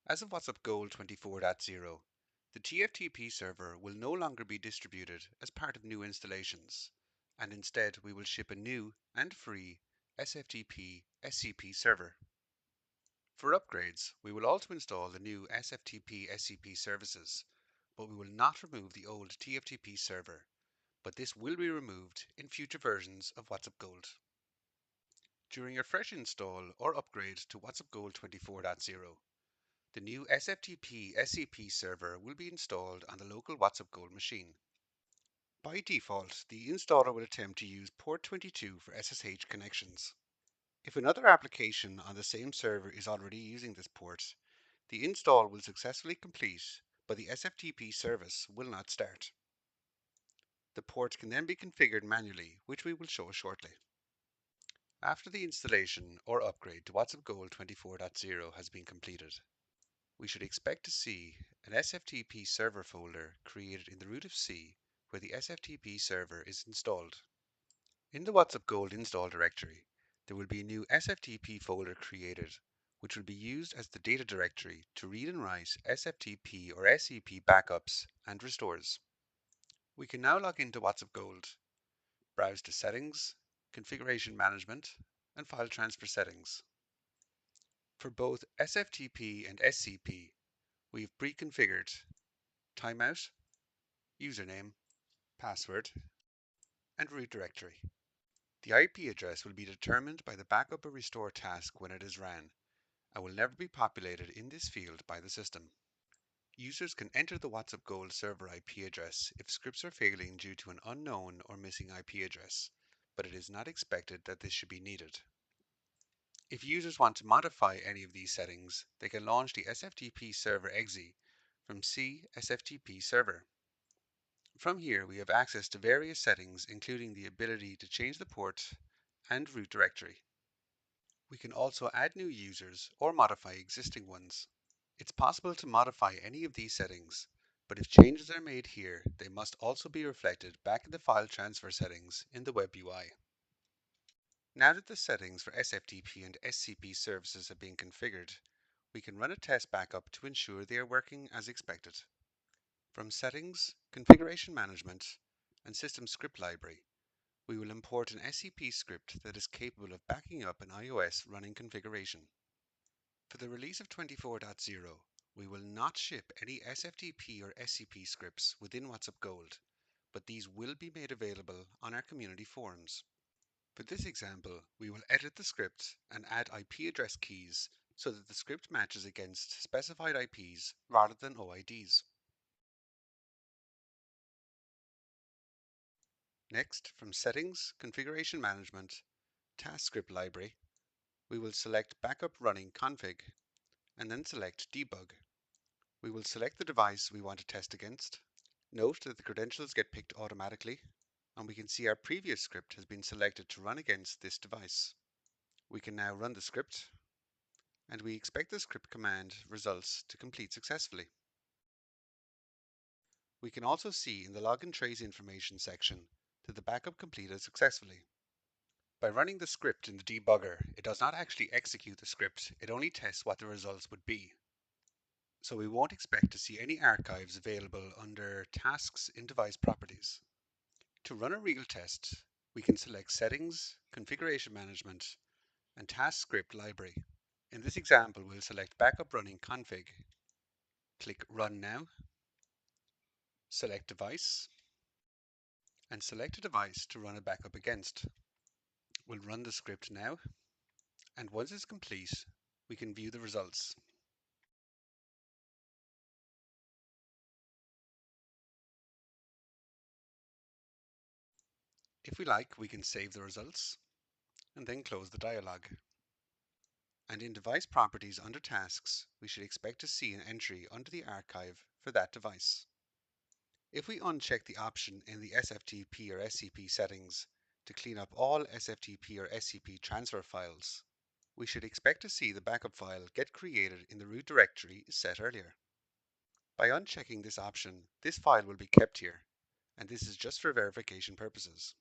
As of WhatsUp Gold 24.0, the TFTP server will no longer be distributed as part of new installations, and instead we will ship a new and free SFTP SCP server. For upgrades, we will also install the new SFTP SCP services, but we will not remove the old TFTP server, but this will be removed in future versions of WhatsUp Gold. During a fresh install or upgrade to WhatsUp Gold 24.0, the new SFTP SCP server will be installed on the local WhatsUp Gold machine. By default, the installer will attempt to use port 22 for SSH connections. If another application on the same server is already using this port, the install will successfully complete, but the SFTP service will not start. The port can then be configured manually, which we will show shortly. After the installation or upgrade to WhatsUp Gold 24.0 has been completed, we should expect to see an SFTP server folder created in the root of C where the SFTP server is installed. In the WhatsUp Gold install directory, there will be a new SFTP folder created, which will be used as the data directory to read and write SFTP or SCP backups and restores. We can now log into WhatsUp Gold, browse to Settings, Configuration Management, and File Transfer Settings. For both SFTP and SCP, we have pre-configured timeout, username, password, and root directory. The IP address will be determined by the backup or restore task when it is ran, and will never be populated in this field by the system. Users can enter the WhatsUp Gold server IP address if scripts are failing due to an unknown or missing IP address, but it is not expected that this should be needed. If users want to modify any of these settings, they can launch the SFTP server exe from C SFTP server. From here, we have access to various settings, including the ability to change the port and root directory. We can also add new users or modify existing ones. It's possible to modify any of these settings, but if changes are made here, they must also be reflected back in the file transfer settings in the web UI. Now that the settings for SFTP and SCP services have been configured, we can run a test backup to ensure they are working as expected. From Settings, Configuration Management, and System Script Library, we will import an SCP script that is capable of backing up an iOS running configuration. For the release of 24.0, we will not ship any SFTP or SCP scripts within WhatsUp Gold, but these will be made available on our community forums. For this example, we will edit the script and add IP address keys so that the script matches against specified IPs rather than OIDs. Next, from Settings, Configuration Management, Task Script Library, we will select Backup Running Config and then select Debug. We will select the device we want to test against. Note that the credentials get picked automatically, and we can see our previous script has been selected to run against this device. We can now run the script, and we expect the script command results to complete successfully. We can also see in the log and trace information section that the backup completed successfully. By running the script in the debugger, it does not actually execute the script, it only tests what the results would be. So we won't expect to see any archives available under Tasks in Device Properties. To run a real test, we can select Settings, Configuration Management, and Task Script Library. In this example, we'll select Backup Running Config, click Run Now, select Device, and select a device to run a backup against. We'll run the script now, and once it's complete, we can view the results. If we like, we can save the results and then close the dialog. And in Device Properties under Tasks, we should expect to see an entry under the archive for that device. If we uncheck the option in the SFTP or SCP settings to clean up all SFTP or SCP transfer files, we should expect to see the backup file get created in the root directory set earlier. By unchecking this option, this file will be kept here, and this is just for verification purposes.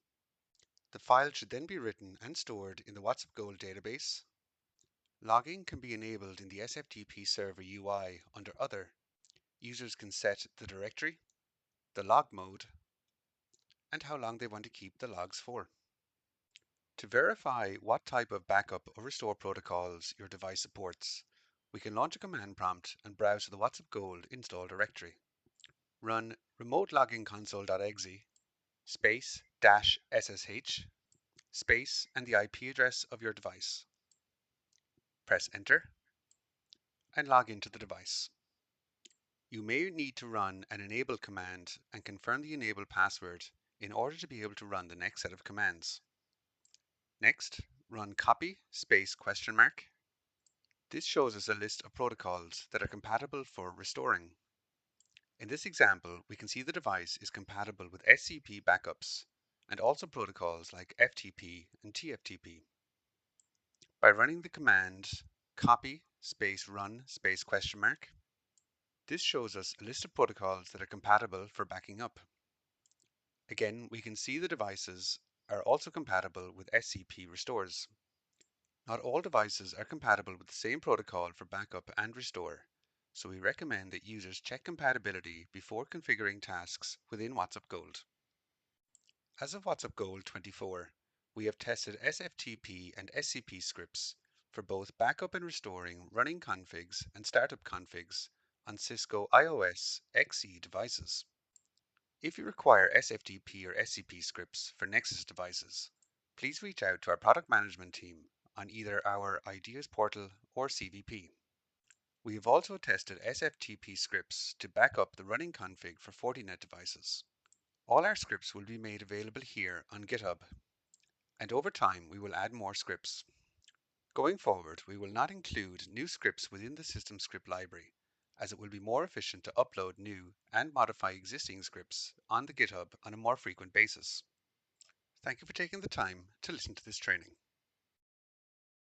The file should then be written and stored in the WhatsUp Gold database, Logging can be enabled in the SFTP Server UI under Other. Users can set the directory, the log mode, and how long they want to keep the logs for. To verify what type of backup or restore protocols your device supports, we can launch a command prompt and browse to the WhatsUp Gold install directory. Run remote logging console.exe space -ssh space and the IP address of your device. Press enter and log into the device. You may need to run an enable command and confirm the enable password in order to be able to run the next set of commands. Next, run copy space ? This shows us a list of protocols that are compatible for restoring. In this example, we can see the device is compatible with SCP backups and also protocols like FTP and TFTP. By running the command copy space run space ? this shows us a list of protocols that are compatible for backing up. Again, we can see the devices are also compatible with SCP restores. Not all devices are compatible with the same protocol for backup and restore, so we recommend that users check compatibility before configuring tasks within WhatsUp Gold. As of WhatsUp Gold 24, we have tested SFTP and SCP scripts for both backup and restoring running configs and startup configs on Cisco IOS XE devices. If you require SFTP or SCP scripts for Nexus devices, please reach out to our product management team on either our Ideas portal or CVP. We have also tested SFTP scripts to back up the running config for Fortinet devices. All our scripts will be made available here on GitHub, and over time we will add more scripts. Going forward, we will not include new scripts within the system script library, as it will be more efficient to upload new and modify existing scripts on the GitHub on a more frequent basis. Thank you for taking the time to listen to this training.